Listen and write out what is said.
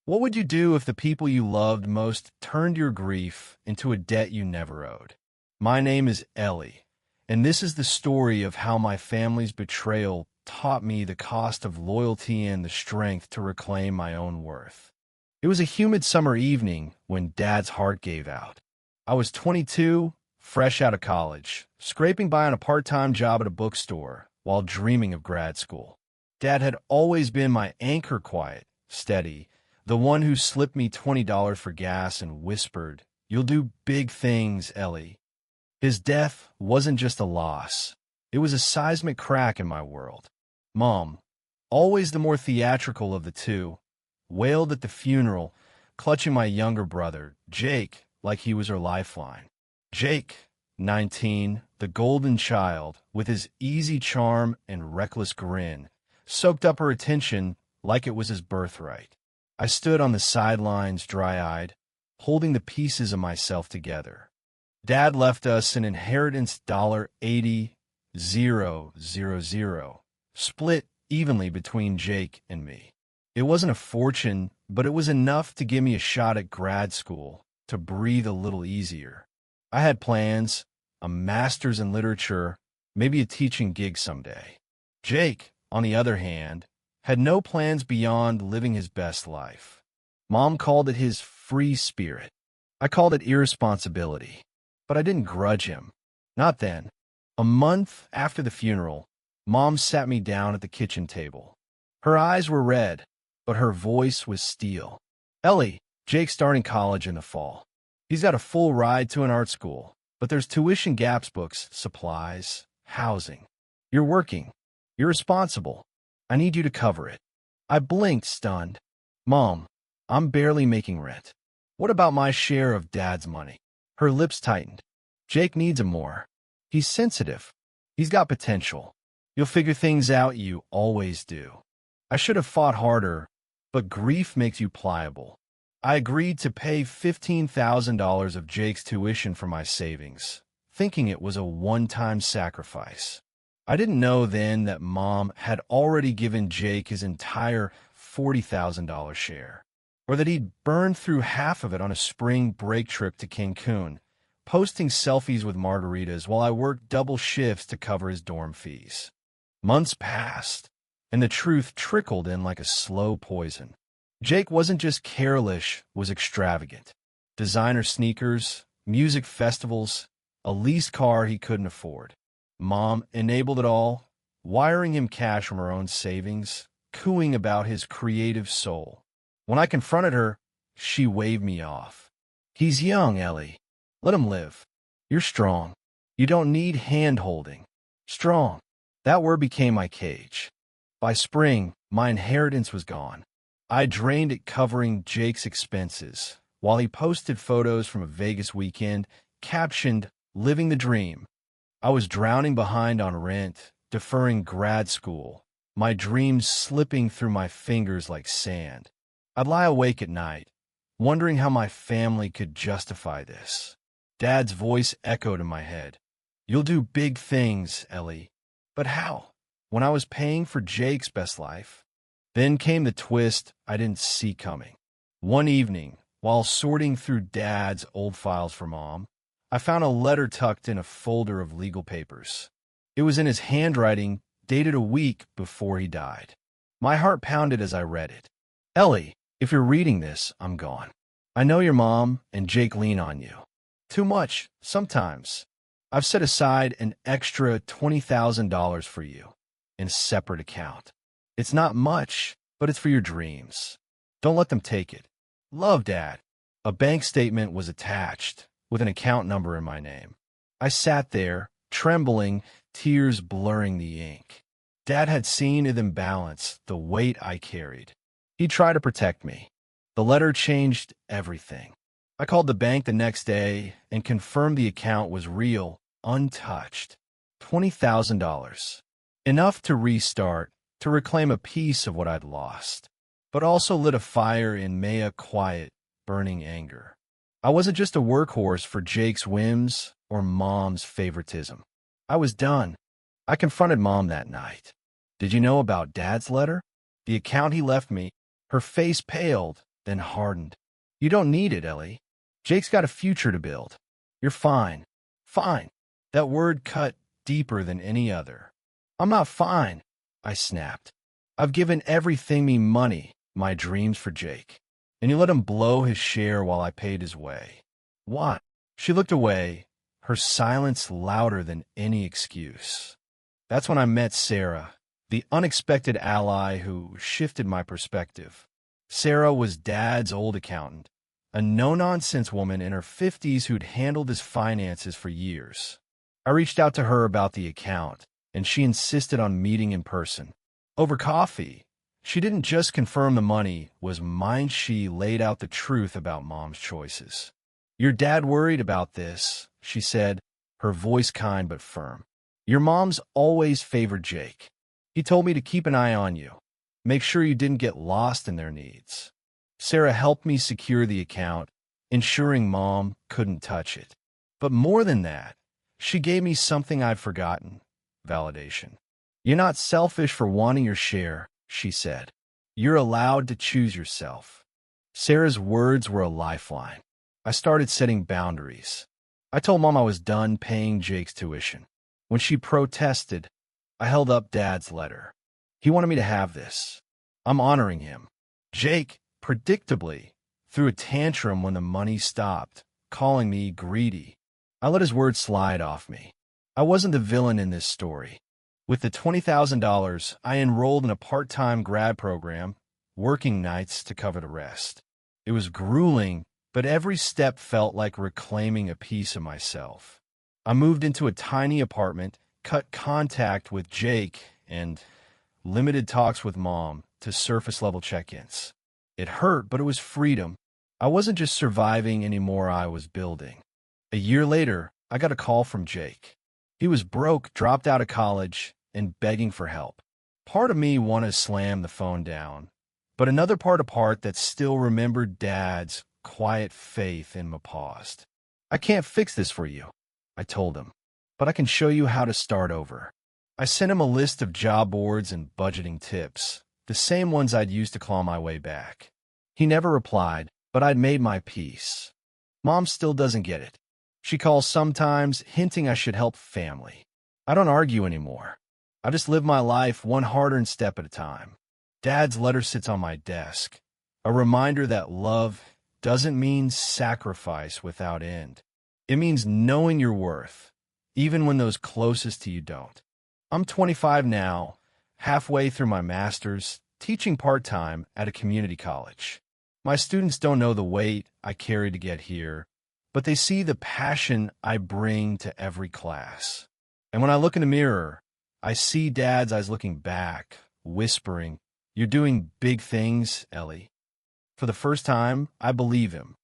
What would you do if the people you loved most turned your grief into a debt you never owed? My name is Ellie, and this is the story of how my family's betrayal taught me the cost of loyalty and the strength to reclaim my own worth. It was a humid summer evening when Dad's heart gave out. I was 22, fresh out of college, scraping by on a part-time job at a bookstore while dreaming of grad school. Dad had always been my anchor, quiet, steady, the one who slipped me $20 for gas and whispered, "You'll do big things, Ellie." His death wasn't just a loss. It was a seismic crack in my world. Mom, always the more theatrical of the two, wailed at the funeral, clutching my younger brother, Jake, like he was her lifeline. Jake, 19, the golden child, with his easy charm and reckless grin, soaked up her attention like it was his birthright. I stood on the sidelines, dry-eyed, holding the pieces of myself together. Dad left us an inheritance $80,000, split evenly between Jake and me. It wasn't a fortune, but it was enough to give me a shot at grad school, to breathe a little easier. I had plans, a master's in literature, maybe a teaching gig someday. Jake, on the other hand, had no plans beyond living his best life. Mom called it his free spirit. I called it irresponsibility. But I didn't grudge him. Not then. A month after the funeral, Mom sat me down at the kitchen table. Her eyes were red, but her voice was steel. "Ellie, Jake's starting college in the fall. He's got a full ride to an art school, but there's tuition gaps, books, supplies, housing. You're working. You're responsible. I need you to cover it." I blinked, stunned. "Mom, I'm barely making rent. What about my share of Dad's money?" Her lips tightened. "Jake needs him more. He's sensitive. He's got potential. You'll figure things out, you always do." I should have fought harder, but grief makes you pliable. I agreed to pay $15,000 of Jake's tuition from my savings, thinking it was a one-time sacrifice. I didn't know then that Mom had already given Jake his entire $40,000 share, or that he'd burned through half of it on a spring break trip to Cancun, posting selfies with margaritas while I worked double shifts to cover his dorm fees. Months passed, and the truth trickled in like a slow poison. Jake wasn't just careless, was extravagant. Designer sneakers, music festivals, a leased car he couldn't afford. Mom enabled it all, wiring him cash from her own savings, cooing about his creative soul. When I confronted her, she waved me off. "He's young, Ellie. Let him live. You're strong. You don't need hand-holding." Strong. That word became my cage. By spring, my inheritance was gone. I drained it covering Jake's expenses, while he posted photos from a Vegas weekend, captioned, "Living the dream." I was drowning behind on rent, deferring grad school, my dreams slipping through my fingers like sand. I'd lie awake at night, wondering how my family could justify this. Dad's voice echoed in my head. "You'll do big things, Ellie." But how? When I was paying for Jake's best life? Then came the twist I didn't see coming. One evening, while sorting through Dad's old files for Mom, I found a letter tucked in a folder of legal papers. It was in his handwriting, dated a week before he died. My heart pounded as I read it. "Ellie, if you're reading this, I'm gone. I know your mom and Jake lean on you. Too much, sometimes. I've set aside an extra $20,000 for you in a separate account. It's not much, but it's for your dreams. Don't let them take it. Love, Dad." A bank statement was attached, with an account number in my name. I sat there, trembling, tears blurring the ink. Dad had seen the imbalance, the weight I carried. He tried to protect me. The letter changed everything. I called the bank the next day and confirmed the account was real, untouched. $20,000. Enough to restart, to reclaim a piece of what I'd lost, but also lit a fire in Maya quiet, burning anger. I wasn't just a workhorse for Jake's whims or Mom's favoritism. I was done. I confronted Mom that night. "Did you know about Dad's letter? The account he left me." Her face paled, then hardened. You don't need it, Ellie. Jake's got a future to build. You're fine. Fine. That word cut deeper than any other. I'm not fine, I snapped. I've given everything me money, my dreams for Jake, and you let him blow his share while I paid his way. What? She looked away, her silence louder than any excuse. That's when I met Sarah, the unexpected ally who shifted my perspective. Sarah was Dad's old accountant, a no-nonsense woman in her 50s who'd handled his finances for years. I reached out to her about the account, and she insisted on meeting in person. Over coffee, she didn't just confirm the money was mine, she laid out the truth about Mom's choices. Your dad worried about this, she said, her voice kind but firm. Your mom's always favored Jake. He told me to keep an eye on you. Make sure you didn't get lost in their needs. Sarah helped me secure the account, ensuring Mom couldn't touch it. But more than that, she gave me something I'd forgotten: validation. You're not selfish for wanting your share, she said. You're allowed to choose yourself. Sarah's words were a lifeline. I started setting boundaries. I told Mom I was done paying Jake's tuition. When she protested, I held up Dad's letter. He wanted me to have this. I'm honoring him. Jake, predictably, threw a tantrum when the money stopped, calling me greedy. I let his words slide off me. I wasn't the villain in this story. With the $20,000, I enrolled in a part-time grad program, working nights to cover the rest. It was grueling, but every step felt like reclaiming a piece of myself. I moved into a tiny apartment, cut contact with Jake, and limited talks with Mom to surface-level check-ins. It hurt, but it was freedom. I wasn't just surviving anymore, I was building. A year later, I got a call from Jake. He was broke, dropped out of college, and begging for help. Part of me wanted to slam the phone down, but another part that still remembered Dad's quiet faith in me paused. I can't fix this for you, I told him, but I can show you how to start over. I sent him a list of job boards and budgeting tips, the same ones I'd used to claw my way back. He never replied, but I'd made my peace. Mom still doesn't get it. She calls sometimes, hinting I should help family. I don't argue anymore. I just live my life one hard-earned step at a time. Dad's letter sits on my desk, a reminder that love doesn't mean sacrifice without end. It means knowing your worth, even when those closest to you don't. I'm 25 now, halfway through my master's, teaching part-time at a community college. My students don't know the weight I carry to get here, but they see the passion I bring to every class. And when I look in the mirror, I see Dad's eyes looking back, whispering, "You're doing big things, Ellie." For the first time, I believe him.